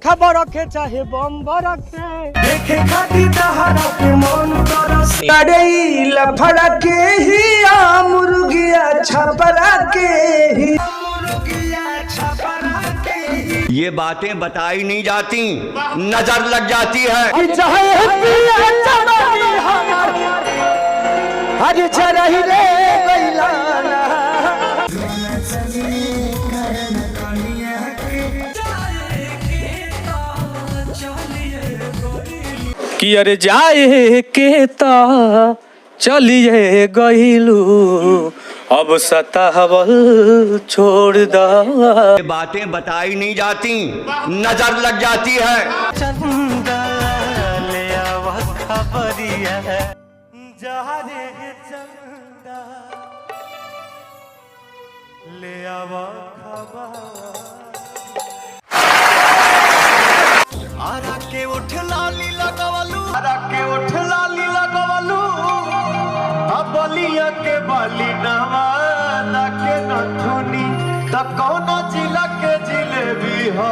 खबर रखे चाहे बम रखे देखे खाती तहरा के मन तरस अरे लफड़ा के ही मुर्गिया छपरा के ही मुर्गिया छपरा के ही ये बातें बताई नहीं जाती, नजर लग जाती है। अरे चरही रे कि अरे जाए के ता चलिए गईलू अब सतावल छोड़ दा। ये बातें बताई नहीं जाती, नजर लग जाती है। चंदा ले आवा खबरिया जा रे चंदा ले आवा खबर आरा के उठ लाली लगवलू अब बलिया के बाली नवा के नथुनी त कौन जिला के जिलेबी हो।